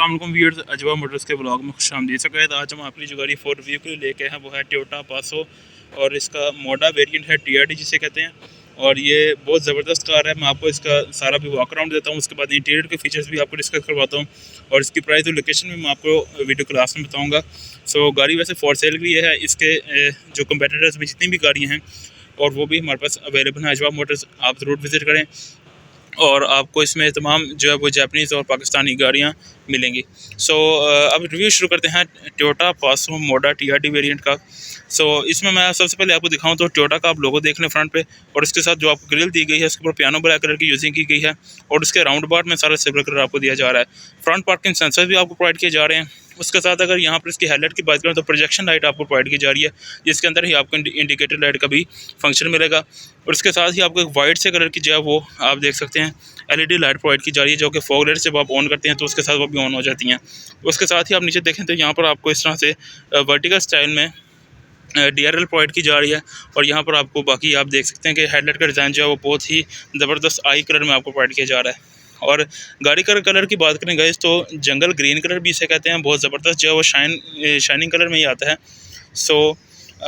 अस्सलाम वालेकुम व्यूअर्स, अजवा मोटर्स के ब्लॉग में खुशामदीद। सकैत आज हम आपकी जो गाड़ी फोर रिव्यू के लिए लेके हैं वो है टोयोटा पासो और इसका मोडा वेरिएंट है टीआरडी जिसे कहते हैं। और ये बहुत ज़बरदस्त कार है। मैं आपको इसका सारा भी वॉक अराउंड देता हूँ, उसके बाद इंटीरियर के फीचर्स भी आपको डिस्कस करवाता हूँ और इसकी प्राइस और लोकेशन भी मैं आपको वीडियो क्लास में बताऊँगा। सो गाड़ी वैसे फॉर सेल भी है। इसके जो कंपेटिटर्स में जितनी भी गाड़ियाँ हैं और वो भी हमारे पास अवेलेबल हैं। अजवा मोटर्स आप ज़रूर विज़िट करें और आपको इसमें तमाम जो है वो जापानीज़ और पाकिस्तानी गाड़ियाँ मिलेंगी। सो अब रिव्यू शुरू करते हैं टोयोटा पासो मोडा टीआरडी वेरिएंट का। सो इसमें मैं सबसे पहले आपको दिखाऊं तो टोयोटा का आप लोगो देख लें फ्रंट पे, और इसके साथ जो आपको ग्रिल दी गई है उसके ऊपर पियानो ब्लैक कलर की यूजिंग की गई है और उसके राउंड बार में सारा सिल्वर कलर आपको दिया जा रहा है। फ्रंट पार्किंग सेंसर भी आपको प्रोवाइड किए जा रहे हैं। उसके साथ अगर यहाँ पर इसकी हेडलाइट की बात करें तो प्रोजेक्शन लाइट आपको प्रोवाइड की जा रही है, जिसके अंदर ही आपको इंडिकेटर लाइट का भी फंक्शन मिलेगा। और इसके साथ ही आपको एक वाइट से कलर की जो है वो आप देख सकते हैं एलईडी लाइट प्रोवाइड की जा रही है, जो कि फॉग लाइट जब आप ऑन करते हैं तो उसके साथ वो भी ऑन हो जाती हैं। उसके साथ ही आप नीचे देखें तो यहाँ पर आपको इस तरह से वर्टिकल स्टाइल में डीआरएल प्रोवाइड की जा रही है। और यहाँ पर आपको बाकी आप देख सकते हैं कि हेडलाइट का डिज़ाइन जो है वो बहुत ही ज़बरदस्त आई कलर में आपको प्रोवाइड किया जा रहा है। और गाड़ी का कलर की बात करें गाइस तो जंगल ग्रीन कलर भी इसे कहते हैं, बहुत ज़बरदस्त जो है वो शाइनिंग कलर में ही आता है। सो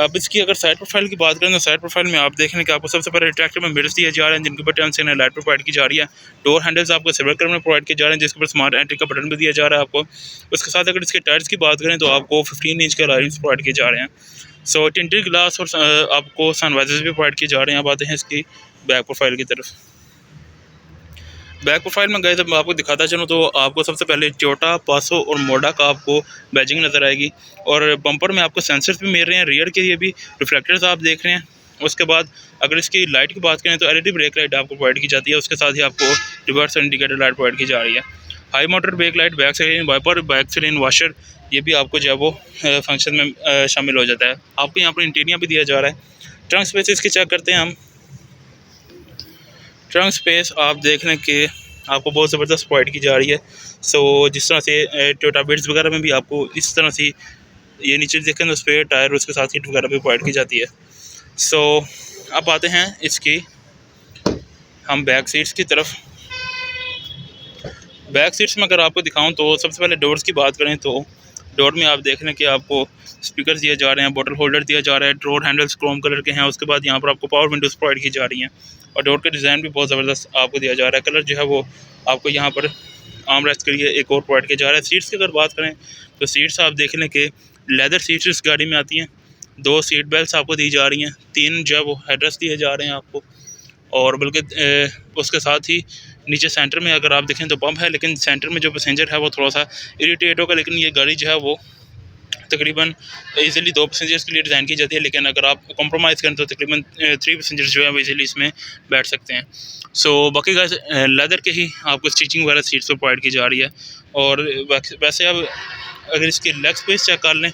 अब इसकी अगर साइड प्रोफाइल की बात करें तो साइड प्रोफाइल में आप देखें कि आपको सबसे पहले रिट्रैक्टेबल मिरर्स दिए जा रहे हैं, जिनके ऊपर टर्न सिग्नल लाइट प्रोवाइड की जा रही है। डोर हैंडल्स आपको सिल्वर कलर में प्रोवाइड किए जा रहे हैं, जिसके ऊपर स्मार्ट एंट्री का बटन भी दिया जा रहा है आपको। उसके साथ अगर इसके टायर्स की बात करें तो आपको 15 इंच के अलॉयज प्रोवाइड किए जा रहे हैं। सो टिंटेड ग्लास और आपको सनवाइजर्स भी प्रोवाइड किए जा रहे हैं। अब आते हैं इसकी बैक प्रोफाइल की तरफ। बैक प्रोफाइल में गए जब आपको दिखाता चलूँ तो आपको सबसे पहले टोयोटा पासो और मोडा का आपको बैजिंग नज़र आएगी और बम्पर में आपको सेंसर्स भी मिल रहे हैं, रियर के लिए भी रिफ्लेक्टर्स आप देख रहे हैं। उसके बाद अगर इसकी लाइट की बात करें तो एलईडी ब्रेक लाइट आपको प्रोवाइड की जाती है। उसके साथ ही आपको रिवर्स इंडिकेटर लाइट प्रोवाइड की जा रही है। High motor brake light, back side wiper, back side washer, ये भी आपको जो है वो फंक्शन में शामिल हो जाता है। आपको यहाँ पर इंटीरियर भी दिया जा रहा है। ट्रंक स्पेस इसकी चेक करते हैं हम। ट्रंक स्पेस आप देख लें कि आपको बहुत ज़बरदस्त प्रोवाइड की जा रही है। सो जिस तरह से टोयोटा बिट्स वगैरह में भी आपको इस तरह से ये नीचे देखें तो स्पेयर टायर उसके साथ सीट वगैरह भी प्रोवाइड की जाती है। सो अब आते हैं इसकी हम बैक सीट्स की तरफ। बैक सीट्स में अगर आपको दिखाऊं तो सबसे पहले डोर्स की बात करें तो डोर में आप देख लें कि आपको स्पीकर दिए जा रहे हैं, बॉटल होल्डर दिया जा रहा है, डोर हैंडल्स क्रोम कलर के हैं। उसके बाद यहाँ पर आपको पावर विंडोज़ प्रोवाइड की जा रही हैं और डोर का डिज़ाइन भी बहुत ज़बरदस्त आपको दिया जा रहा है। कलर जो है वो आपको यहाँ पर आर्म रेस्ट के लिए एक और प्रोवाइड किया जा रहा है। सीट्स की अगर बात करें तो सीट्स आप देख लें कि लेदर सीट्स इस गाड़ी में आती हैं। 2 सीट बेल्ट आपको दी जा रही हैं, 3 जो है वो हेडरेस्ट दिए जा रहे हैं आपको। और बल्कि उसके साथ ही नीचे सेंटर में अगर आप देखें तो पम्प है, लेकिन सेंटर में जो पैसेंजर है वो थोड़ा सा इरिटेट होगा। लेकिन ये गाड़ी जो है वो तकरीबन इजीली 2 पैसेंजर्स के लिए डिज़ाइन की जाती है, लेकिन अगर आप कॉम्प्रोमाइज़ करें तो तकरीबन 3 पैसेंजर्स जो है वो इजीली इसमें बैठ सकते हैं। सो बाकी गाइस लेदर के ही आपको स्टिचिंग वगैरह सीट्स पर प्रोवाइड की जा रही है। और वैसे अब अगर इसकी लेग स्पेस चेक कर लें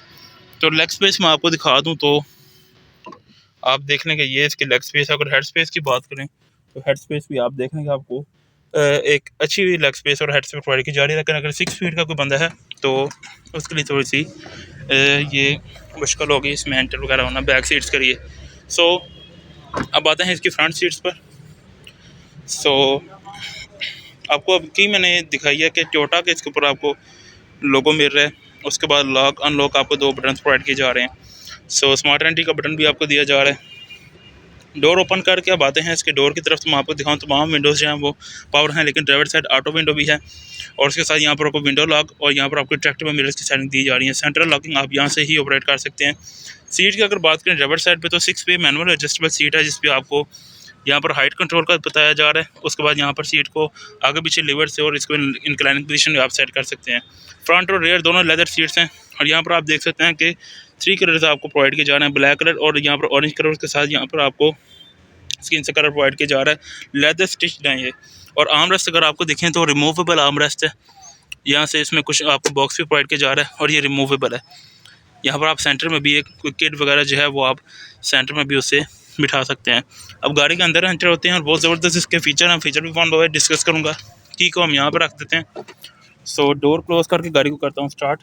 तो लेग स्पेस मैं आपको दिखा दूँ तो आप देख लें कि ये इसकी लेग स्पेस है। अगर हेड स्पेस की बात करें तो हेड स्पेस भी आप देख लें कि आपको एक अच्छी लेग स्पेस और हेड स्पेस प्रोवाइड की जा रही है। लेकिन अगर 6 फीट का कोई बंदा है तो उसके लिए थोड़ी सी ये मुश्किल होगी इसमें एंटर वगैरह होना बैक सीट्स करिए। सो अब आते हैं इसकी फ्रंट सीट्स पर। सो आपको अब की मैंने दिखाई है कि टोयोटा के इसके ऊपर आपको लोगो मिल रहा है। उसके बाद लॉक अनलॉक आपको 2 बटन प्रोवाइड किए जा रहे हैं। सो स्मार्ट एंट्री का बटन भी आपको दिया जा रहा है। डोर ओपन करके अब आते हैं इसके डोर की तरफ। तो मैं आपको दिखाऊं तो तमाम विंडोज़ जो हैं वो पावर हैं, लेकिन ड्राइवर साइड ऑटो विंडो भी है। और उसके साथ यहाँ पर आपको विंडो लॉक और यहाँ पर आपको रिट्रैक्टेबल मिरर्स की सेटिंग दी जा रही है। सेंट्रल लॉकिंग आप यहाँ से ही ऑपरेट कर सकते हैं। सीट की अगर बात करें ड्राइवर साइड पे तो 6 वे मैनुअल एडजस्टेबल सीट है, जिस पे आपको यहाँ पर हाइट कंट्रोल का बताया जा रहा है। उसके बाद यहाँ पर सीट को आगे पीछे लीवर से और इसको इंक्लाइनिंग पोजीशन में आप सेट कर सकते हैं। फ्रंट और रेयर दोनों लेदर सीट्स हैं। और यहाँ पर आप देख सकते हैं कि 3 कलर्स आपको प्रोवाइड किए जा रहे हैं, ब्लैक कलर और यहाँ पर ऑरेंज कलर। उसके साथ यहाँ पर आपको स्किन से कलर प्रोवाइड किया जा रहा है। लेदर स्टिच्ड है ये। और आर्म रेस्ट अगर आपको देखें तो रिमूवेबल आर्म रेस्ट है। यहाँ से इसमें कुछ आपको बॉक्स भी प्रोवाइड किया जा रहा है और ये रिमूवेबल है। यहाँ पर आप सेंटर में भी एक किट वगैरह जो है वो आप सेंटर में भी उसे बिठा सकते हैं। अब गाड़ी के अंदर एंटर होते हैं और बहुत ज़बरदस्त इसके फीचर हैं। फीचर भी फाउंड हुआ है, डिस्कस करूँगा। की को हम यहाँ पर रख देते हैं। सो डोर क्लोज करके गाड़ी को करता हूँ स्टार्ट।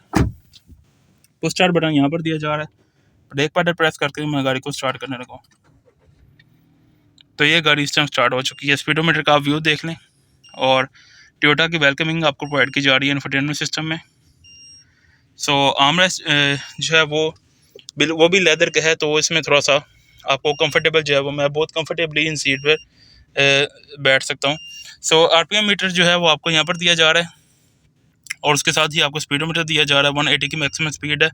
पुश स्टार्ट बटन यहाँ पर दिया जा रहा है। ब्रेक पैडल प्रेस करके मैं गाड़ी को स्टार्ट करने लगा। तो ये गाड़ी इस टाइम स्टार्ट हो चुकी है। स्पीडोमीटर का आप व्यू देख लें और टोयोटा की वेलकमिंग आपको प्रोवाइड की जा रही है इंफोटेनमेंट सिस्टम में। सो आर्मरेस्ट जो है वो भी लेदर का है, तो इसमें थोड़ा सा आपको कंफर्टेबल जो है वो मैं बहुत कंफर्टेबली इन सीट पर बैठ सकता हूँ। सो आरपीएम मीटर जो है वो आपको यहाँ पर दिया जा रहा है और उसके साथ ही आपको स्पीडोमीटर दिया जा रहा है। 180 की मैक्सिमम स्पीड है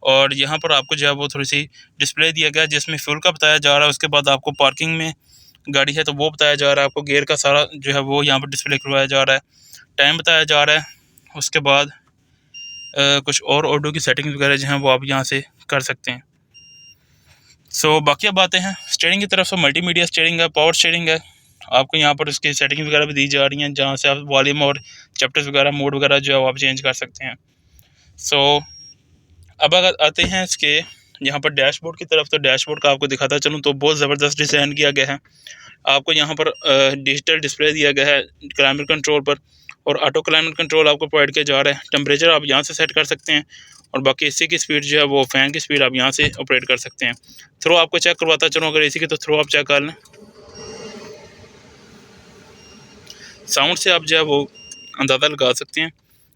और यहाँ पर आपको जो है वो थोड़ी सी डिस्प्ले दिया गया है जिसमें फ्यूल का बताया जा रहा है। उसके बाद आपको पार्किंग में गाड़ी है तो वो बताया जा रहा है, आपको गियर का सारा जो है वो यहाँ पर डिस्प्ले करवाया जा रहा है, टाइम बताया जा रहा है। उसके बाद कुछ और ऑडियो की सेटिंग वगैरह जो हैं वो आप यहाँ से कर सकते हैं। सो बाकी अब बातें हैं स्टीयरिंग की तरफ। मल्टीमीडिया स्टीयरिंग है, पावर स्टीयरिंग है, आपको यहाँ पर उसकी सेटिंग वगैरह भी दी जा रही हैं जहाँ से आप वॉल्यूम और चैप्टर्स वगैरह मोड वगैरह जो है वो आप चेंज कर सकते हैं। सो अब अगर आते हैं इसके यहाँ पर डैशबोर्ड की तरफ, तो डैशबोर्ड का आपको दिखाता चलूँ तो बहुत ज़बरदस्त डिज़ाइन किया गया है। आपको यहाँ पर डिजिटल डिस्प्ले दिया गया है क्लाइमेट कंट्रोल पर और ऑटो क्लाइमेट कंट्रोल आपको प्रोवाइड किया जा रहा है। टेम्परेचर आप यहाँ से सेट कर सकते हैं और बाकी एसी की स्पीड जो है वो फ़ैन की स्पीड आप यहाँ से ऑपरेट कर सकते हैं। थ्रो आपको चेक करवाता चलूँ, अगर एसी की तो थ्रो आप चेक कर लें। साउंड से आप जो है वो अंदाज़ा लगा सकते हैं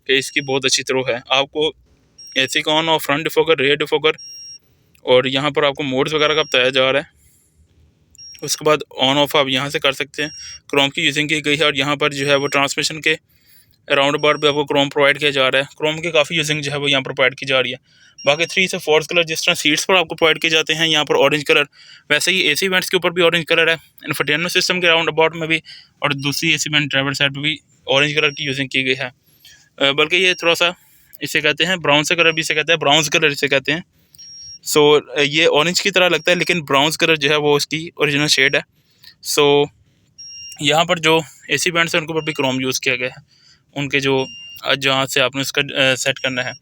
कि इसकी बहुत अच्छी थ्रो है। आपको एसी का on off, front defogger, rear defogger और यहाँ पर आपको मोड्स वगैरह का बताया जा रहा है। उसके बाद ऑन ऑफ आप यहाँ से कर सकते हैं। क्रोम की यूजिंग की गई है और यहाँ पर जो है वो ट्रांसमिशन के अराउंड अबाउट भी आपको क्रोम प्रोवाइड किया जा रहा है। क्रोम की काफ़ी यूजिंग जो है वो यहाँ पर प्रोवाइड की जा रही है। बाकी 3 से 4 कलर जिस तरह सीट्स पर आपको प्रोवाइड किए जाते हैं यहाँ पर ऑरेंज कलर, वैसे ही एसी वेंट्स के ऊपर भी ऑरेंज कलर है, इंफोटेनमेंट सिस्टम के अराउंड अबाउट में भी और दूसरी एसी वेंट ड्राइवर साइड पर भी ऑरेंज कलर की यूजिंग की गई है। बल्कि ये थोड़ा सा इसे कहते हैं ब्राउन से कलर भी इसे कहते हैं, ब्राउन्स कलर इसे कहते हैं। सो ये ऑरेंज की तरह लगता है लेकिन ब्राउन्स कलर जो है वो उसकी ओरिजिनल शेड है। सो यहाँ पर जो एसी बैंड्स हैं उनके ऊपर भी क्रोम यूज़ किया गया है, उनके जो जहाँ से आपने उसका सेट करना है।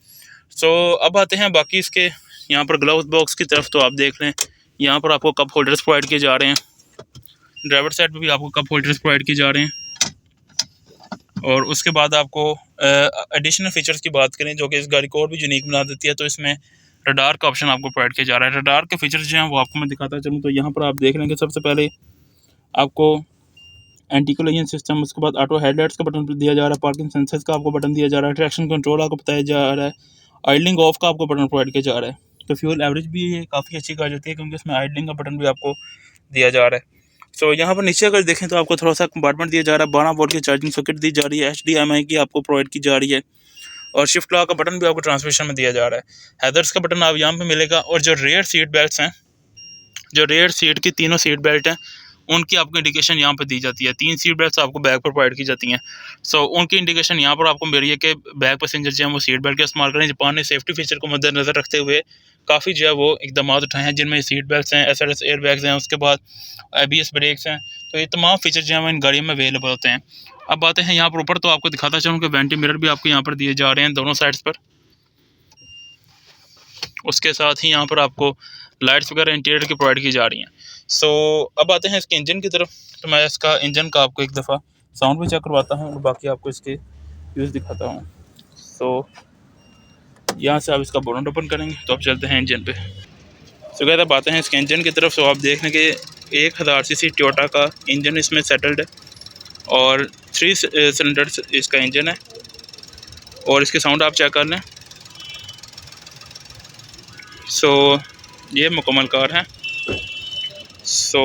सो अब आते हैं बाकी इसके यहाँ पर ग्लव्स बॉक्स की तरफ, तो आप देख लें यहाँ पर आपको कप होल्डर्स प्रोवाइड किए जा रहे हैं। ड्राइवर साइड पे भी आपको कप होल्डर्स प्रोवाइड किए जा रहे हैं। और उसके बाद आपको एडिशनल फीचर्स की बात करें जो कि इस गाड़ी को और भी यूनिक बना देती है, तो इसमें रडार का ऑप्शन आपको प्रोवाइड किया जा रहा है। रडार के फीचर्स जो हैं वो आपको मैं दिखाता चलूँ तो यहाँ पर आप देख लेंगे सबसे पहले आपको एंटी कोलिजन सिस्टम, उसके बाद ऑटो हेडलाइट्स का बटन दिया जा रहा है, पार्किंग सेंसर्स का आपको बटन दिया जा रहा है, ट्रैक्शन कंट्रोल आपको बताया जा रहा है, आइडलिंग ऑफ का आपको बटन प्रोवाइड किया जा रहा है। तो फ्यूल एवरेज भी ये काफ़ी अच्छी कहा जाती है क्योंकि इसमें आइडलिंग का बटन भी आपको दिया जा रहा है। सो यहाँ पर नीचे अगर देखें तो आपको थोड़ा सा कंपार्टमेंट दिया जा रहा है, 12 वोल्ट की चार्जिंग सॉकेट दी जा रही है, HDMI की आपको प्रोवाइड की जा रही है और शिफ्ट लॉक का बटन भी आपको ट्रांसमिशन में दिया जा रहा है। हैदर्स का बटन आप यहाँ पे मिलेगा और जो रेयर सीट बेल्ट्स हैं, जो रेयर सीट की तीनों सीट बेल्ट हैं उनकी आपको इंडिकेशन यहाँ पर दी जाती है। 3 सीट बेल्ट आपको बैक पर प्रोवाइड की जाती हैं। सो उनकी इंडिकेशन यहाँ पर आपको मिल रही है कि बैक पैसेंजर जो है वो सीट बेल्ट का इस्तेमाल करें। जापान ने सेफ्टी फीचर को मद्देनजर रखते हुए काफ़ी जो है वो इकदाम उठाए हैं जिनमें सीट बेल्ट हैं, SRS एयर बैग्स हैं, उसके बाद ABS ब्रेक्स हैं। तो ये तमाम फीचर जो हैं वो इन गाड़ियों में अवेलेबल होते हैं। अब बातें हैं यहाँ पर ऊपर, तो आपको दिखाता चलूँ कि वेंटी मिरर भी आपको यहाँ पर दिए जा रहे हैं दोनों साइड्स पर। उसके साथ ही यहाँ पर आपको लाइट्स वगैरह इंटीरियर की प्रोवाइड की जा रही हैं। सो अब आते हैं इसके इंजन की तरफ, तो मैं इसका इंजन का आपको एक दफ़ा साउंड भी चेक करवाता हूँ और बाकी आपको इसके यूज़ दिखाता हूँ। सो यहाँ से आप इसका बोनट ओपन करेंगे तो आप चलते हैं इंजन पे। सो कहते बातें हैं इसके इंजन की तरफ। सो आप देख लें कि 1000 cc टोयोटा का इंजन इसमें सेटल्ड है और 3 सिलेंडर्स इसका इंजन है और इसके साउंड आप चेक कर लें। सो ये मुकम्मल कार है। सो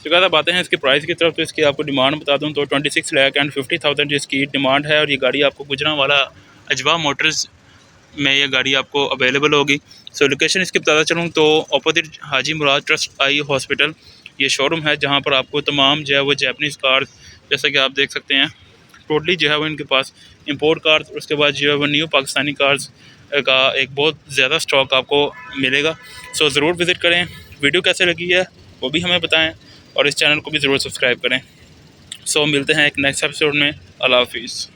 ज़्यादा बातें हैं इसकी प्राइस की तरफ, तो इसकी आपको डिमांड बता दूं तो 26,50,000 इसकी डिमांड है और ये गाड़ी आपको गुजरांवाला अजवा मोटर्स में ये गाड़ी आपको अवेलेबल होगी। सो लोकेशन इसकी बताता चलूँ तो अपोजिट हाजी मुराद ट्रस्ट आई हॉस्पिटल ये शोरूम है जहाँ पर आपको तमाम जो है वो जैपनीज़ कार्स, जैसा कि आप देख सकते हैं टोटली जो है वो इनके पास इंपोर्ट कार्स, उसके बाद जो है वो न्यू पाकिस्तानी कार्स का एक बहुत ज़्यादा स्टॉक आपको मिलेगा। सो ज़रूर विज़िट करें। वीडियो कैसे लगी है वो भी हमें बताएं और इस चैनल को भी ज़रूर सब्सक्राइब करें। सो मिलते हैं एक नेक्स्ट एपिसोड में। अल्लाह हाफिज़।